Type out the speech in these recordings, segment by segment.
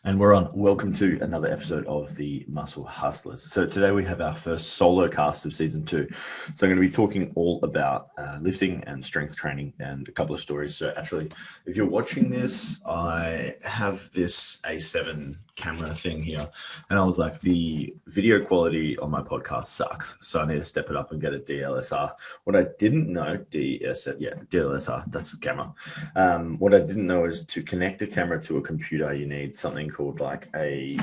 And we're on. Welcome to another episode of the Muscle Hustlers. So today we have our first solo cast of season 2. So I'm going to be talking all about lifting and strength training and a couple of stories. So actually, if you're watching this, I have this A7 camera thing here, and I was like, the video quality on my podcast sucks, so I need to step it up and get a DLSR. What I didn't know, DLSR, that's the camera. What I didn't know is to connect a camera to a computer, you need something called like a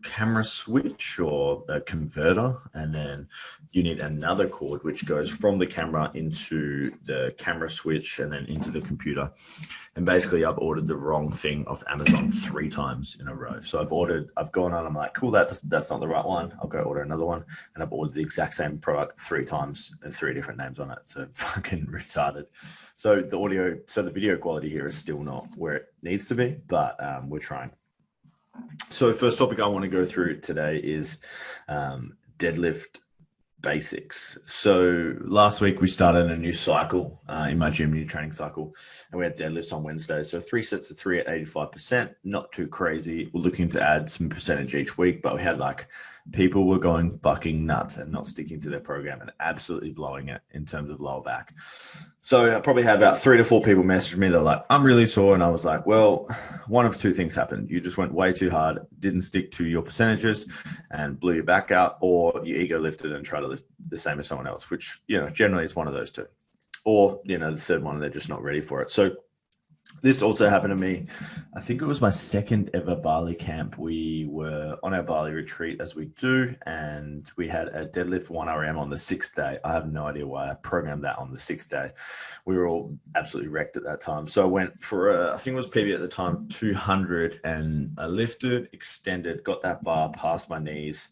camera switch or a converter, and then you need another cord which goes from the camera into the camera switch and then into the computer. And basically I've ordered the wrong thing off Amazon 3 times in a row. So I've gone on, I'm like, cool, that's not the right one, I'll go order another one. And I've ordered the exact same product 3 times and 3 different names on it. So fucking retarded. So the video quality here is still not where it needs to be, but we're trying. So first topic I want to go through today is deadlift basics. So last week we started a new cycle in my gym, new training cycle, and we had deadlifts on Wednesday. So 3 sets of 3 at 85%, not too crazy. We're looking to add some percentage each week, but we had people were going fucking nuts and not sticking to their program and absolutely blowing it in terms of lower back. So I probably had about 3 to 4 people message me. They're like, I'm really sore. And I was like, well, one of 2 things happened. You just went way too hard, didn't stick to your percentages and blew your back out, or you ego lifted and tried to lift the same as someone else, which, generally is one of those 2. Or, the third one, they're just not ready for it. So this also happened to me. I think it was my second ever Bali camp. We were on our Bali retreat, as we do, and we had a deadlift 1RM on the 6th day. I have no idea why I programmed that on the 6th day. We were all absolutely wrecked at that time. So I went for I think it was PB at the time, 200, and I lifted, extended, got that bar past my knees,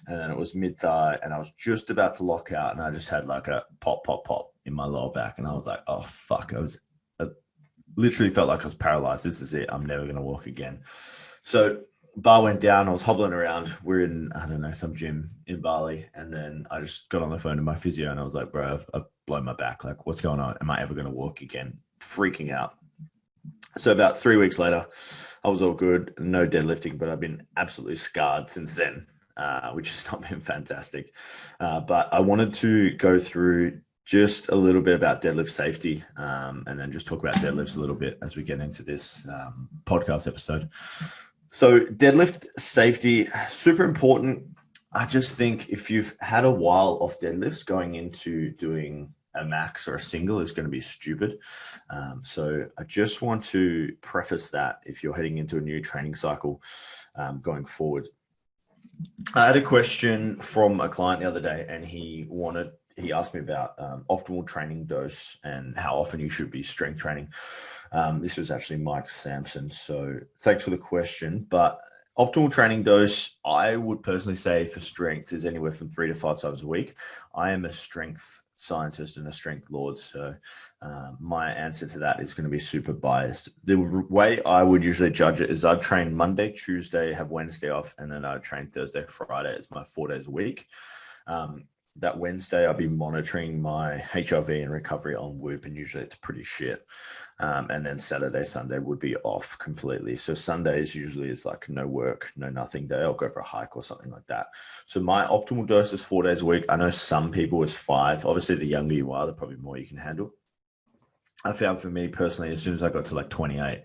and then it was mid-thigh, and I was just about to lock out, and I just had like a pop, pop, pop in my lower back, and I was like, oh, fuck. Literally felt like I was paralyzed. This is it. I'm never going to walk again. So bar went down. I was hobbling around. We're in, I don't know, some gym in Bali. And then I just got on the phone to my physio and I was like, bro, I've blown my back. Like, what's going on? Am I ever going to walk again? Freaking out. So about 3 weeks later, I was all good. No deadlifting, but I've been absolutely scarred since then, which has not been fantastic. But I wanted to go through just a little bit about deadlift safety, and then just talk about deadlifts a little bit as we get into this podcast episode. So deadlift safety, super important. I just think if you've had a while off deadlifts, going into doing a max or a single is going to be stupid. So I just want to preface that if you're heading into a new training cycle going forward. I had a question from a client the other day, and he asked me about optimal training dose and how often you should be strength training. This was actually Mike Sampson. So thanks for the question. But optimal training dose, I would personally say for strength is anywhere from 3 to 5 times a week. I am a strength scientist and a strength lord. So my answer to that is going to be super biased. The way I would usually judge it is I'd train Monday, Tuesday, have Wednesday off, and then I'd train Thursday, Friday. It's my 4 days a week. That Wednesday, I'll be monitoring my HRV and recovery on Whoop, and usually it's pretty shit. And then Saturday, Sunday would be off completely. So Sundays usually is like no work, no nothing day. I'll go for a hike or something like that. So my optimal dose is 4 days a week. I know some people is 5. Obviously, the younger you are, the probably more you can handle. I found for me personally, as soon as I got to like 28,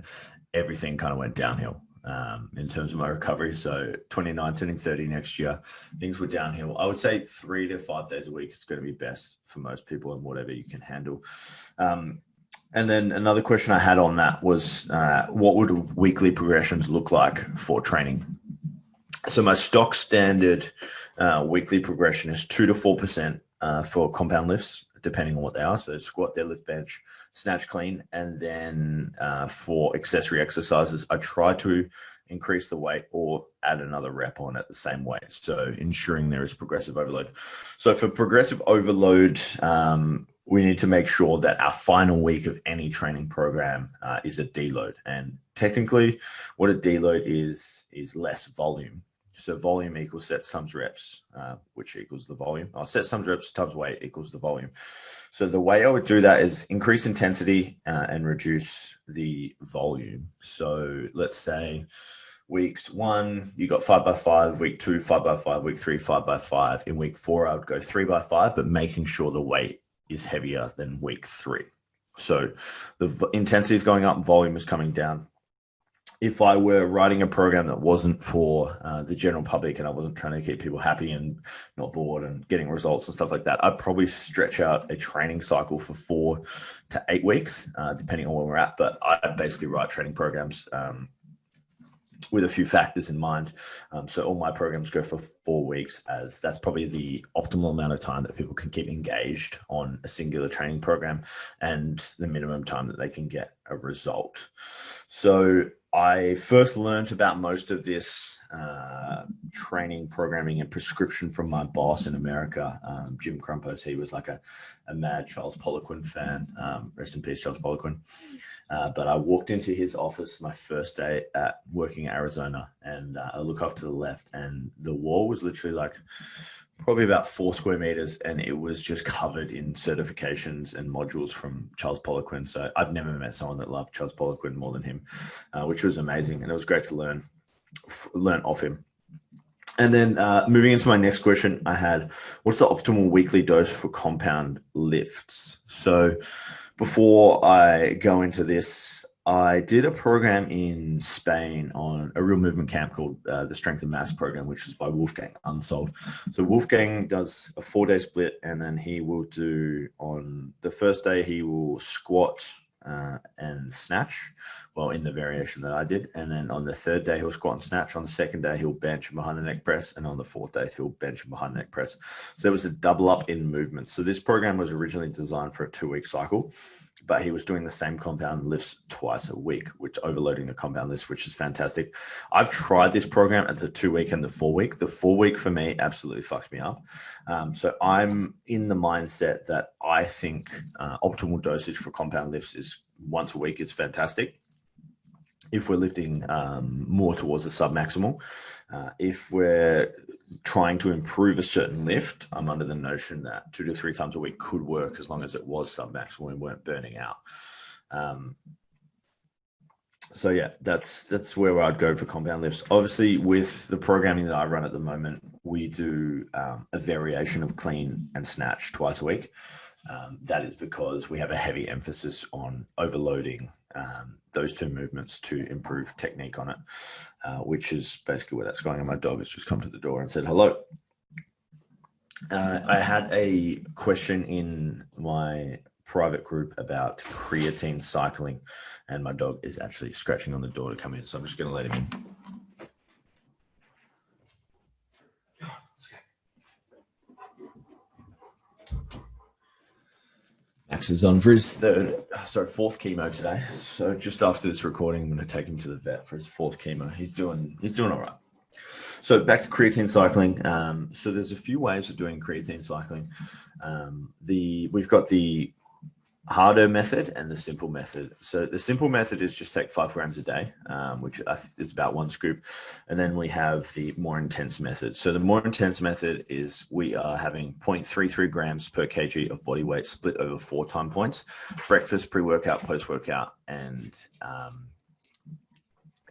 everything kind of went downhill. In terms of my recovery. So 29, turning 30 next year, things were downhill. I would say 3 to 5 days a week is going to be best for most people and whatever you can handle. And then another question I had on that was, what would weekly progressions look like for training? So my stock standard weekly progression is 2 to 4% for compound lifts, depending on what they are. So squat, deadlift, bench, snatch, clean. And then for accessory exercises, I try to increase the weight or add another rep on at the same weight. So ensuring there is progressive overload. So for progressive overload, we need to make sure that our final week of any training program is a deload. And technically what a deload is less volume. So volume equals sets times reps, which equals the volume. Sets times reps times weight equals the volume. So the way I would do that is increase intensity and reduce the volume. So let's say weeks 1, you got 5x5, week 2, 5x5, week 3, 5x5. In week 4, I would go 3x5, but making sure the weight is heavier than week 3. So the intensity is going up, volume is coming down. If I were writing a program that wasn't for the general public and I wasn't trying to keep people happy and not bored and getting results and stuff like that, I'd probably stretch out a training cycle for 4 to 8 weeks, depending on where we're at. But I basically write training programs with a few factors in mind. So all my programs go for 4 weeks, as that's probably the optimal amount of time that people can keep engaged on a singular training program and the minimum time that they can get a result. So I first learned about most of this training, programming, and prescription from my boss in America, Jim Crumpos. He was like a mad Charles Poliquin fan. Rest in peace, Charles Poliquin. But I walked into his office my first day at working in Arizona, and I look off to the left, and the wall was literally like probably about 4 square meters, and it was just covered in certifications and modules from Charles Poliquin. So I've never met someone that loved Charles Poliquin more than him, which was amazing, and it was great to learn off him. And then moving into my next question, I had, what's the optimal weekly dose for compound lifts? So before I go into this, I did a program in Spain on a real movement camp called the Strength and Mass program, which is by Wolfgang Unsold. So Wolfgang does a 4-day split, and then he will do, on the first day, he will squat and snatch, well, in the variation that I did. And then on the 3rd day, he'll squat and snatch. On the 2nd day, he'll bench and behind the neck press. And on the 4th day, he'll bench and behind the neck press. So there was a double up in movement. So this program was originally designed for a 2-week cycle, but he was doing the same compound lifts twice a week, which overloading the compound lifts, which is fantastic. I've tried this program at the 2-week and the 4-week. The 4-week for me absolutely fucks me up. So I'm in the mindset that I think optimal dosage for compound lifts is once a week is fantastic. If we're lifting more towards a sub-maximal, if we're trying to improve a certain lift, I'm under the notion that 2 to 3 times a week could work as long as it was sub-maximal and weren't burning out. So yeah, that's where I'd go for compound lifts. Obviously, with the programming that I run at the moment, we do a variation of clean and snatch twice a week. That is because we have a heavy emphasis on overloading those 2 movements to improve technique on it, which is basically where that's going. And my dog has just come to the door and said hello. I had a question in my private group about creatine cycling, and my dog is actually scratching on the door to come in, so I'm just going to let him in. Max is on for his 4th chemo today. So just after this recording, I'm going to take him to the vet for his 4th chemo. He's doing all right. So back to creatine cycling. So there's a few ways of doing creatine cycling. We've got the harder method and the simple method. So the simple method is just take 5 grams a day, which is about 1 scoop. And then we have the more intense method. So the more intense method is we are having 0.33 grams per kg of body weight split over 4 time points: breakfast, pre-workout, post-workout, and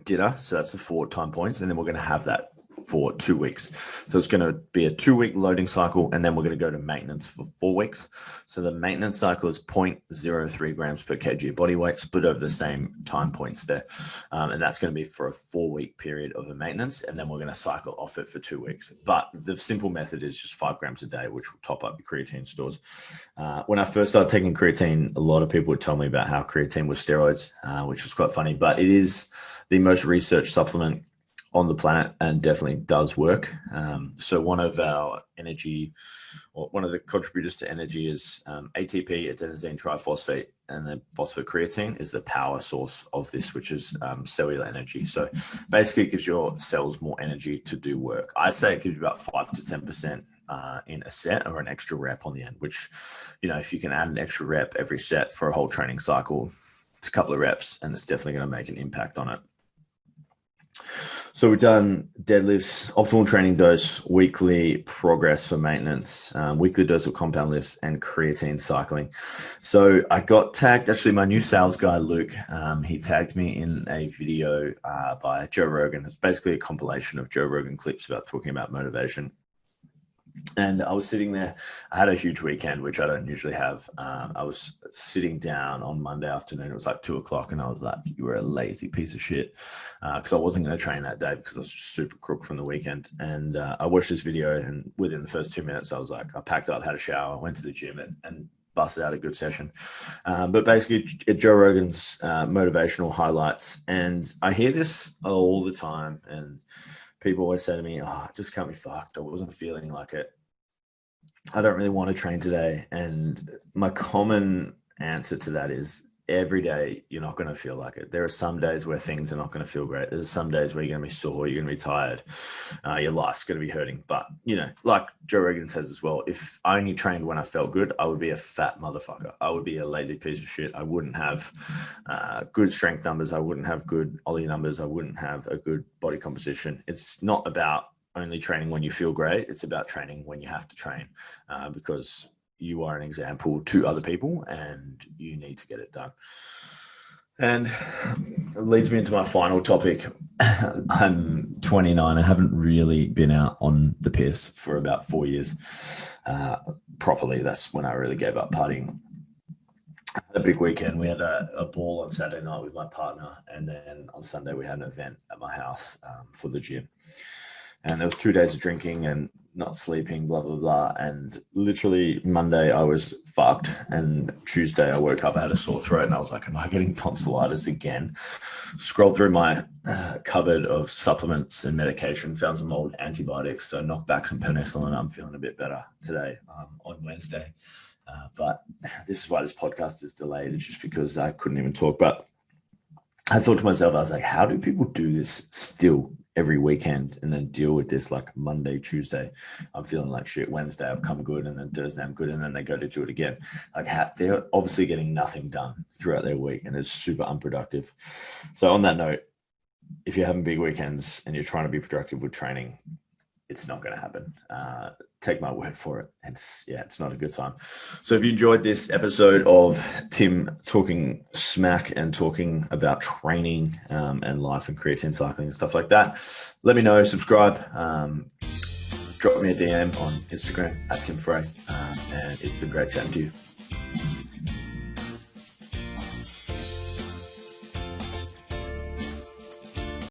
dinner. So that's the 4 time points. And then we're going to have that for 2 weeks. So it's going to be a 2-week loading cycle, and then we're going to go to maintenance for 4 weeks. So the maintenance cycle is 0.03 grams per kg of body weight split over the same time points there. And that's going to be for a 4-week period of the maintenance, and then we're going to cycle off it for 2 weeks. But the simple method is just 5 grams a day, which will top up your creatine stores. When I first started taking creatine, a lot of people would tell me about how creatine was steroids, which was quite funny, but it is the most researched supplement on the planet and definitely does work. So one of our energy, or one of the contributors to energy, is ATP, adenosine triphosphate, and then phosphocreatine is the power source of this, which is cellular energy. So basically it gives your cells more energy to do work. I say it gives you about 5 to 10% in a set, or an extra rep on the end, which, you know, if you can add an extra rep every set for a whole training cycle, it's a couple of reps, and it's definitely going to make an impact on it. So we've done deadlifts, optimal training dose, weekly progress for maintenance, weekly dose of compound lifts, and creatine cycling. So I got tagged, actually my new sales guy, Luke, he tagged me in a video by Joe Rogan. It's basically a compilation of Joe Rogan clips about talking about motivation. And I was sitting there. I had a huge weekend, which I don't usually have. I was sitting down on Monday afternoon. It was like 2:00, and I was like, "You were a lazy piece of shit," because I wasn't going to train that day because I was super crook from the weekend. And I watched this video, and within the first 2 minutes, I was like, I packed up, had a shower, went to the gym, and busted out a good session. But basically, Joe Rogan's motivational highlights, and I hear this all the time, and people always say to me, "Oh, I just can't be fucked. I wasn't feeling like it. I don't really want to train today." And my common answer to that is every day you're not going to feel like it. There are some days where things are not going to feel great. There's some days where you're going to be sore, you're going to be tired, your life's going to be hurting. But, like Joe Rogan says as well, if I only trained when I felt good, I would be a fat motherfucker. I would be a lazy piece of shit. I wouldn't have good strength numbers. I wouldn't have good Ollie numbers. I wouldn't have a good body composition. It's not about only training when you feel great. It's about training when you have to train, because you are an example to other people and you need to get it done. And it leads me into my final topic. I'm 29. I haven't really been out on the piss for about 4 years properly. That's when I really gave up partying. I had a big weekend. We had a ball on Saturday night with my partner, and then on Sunday we had an event at my house for the gym. And there was 2 days of drinking and not sleeping, blah, blah, blah. And literally Monday I was fucked. And Tuesday I woke up, I had a sore throat, and I was like, am I getting tonsillitis again? Scrolled through my cupboard of supplements and medication, found some old antibiotics. So knocked back some penicillin. I'm feeling a bit better today on Wednesday. But this is why this podcast is delayed. It's just because I couldn't even talk. But I thought to myself, I was like, how do people do this still every weekend and then deal with this like Monday, Tuesday, I'm feeling like shit. Wednesday, I've come good. And then Thursday, I'm good. And then they go to do it again. Like they're obviously getting nothing done throughout their week, and it's super unproductive. So on that note, if you're having big weekends and you're trying to be productive with training, it's not going to happen. Take my word for it. It's not a good time. So if you enjoyed this episode of Tim talking smack and talking about training and life and creatine cycling and stuff like that, let me know, subscribe, drop me a DM on Instagram at Tim Frey. And it's been great chatting to you.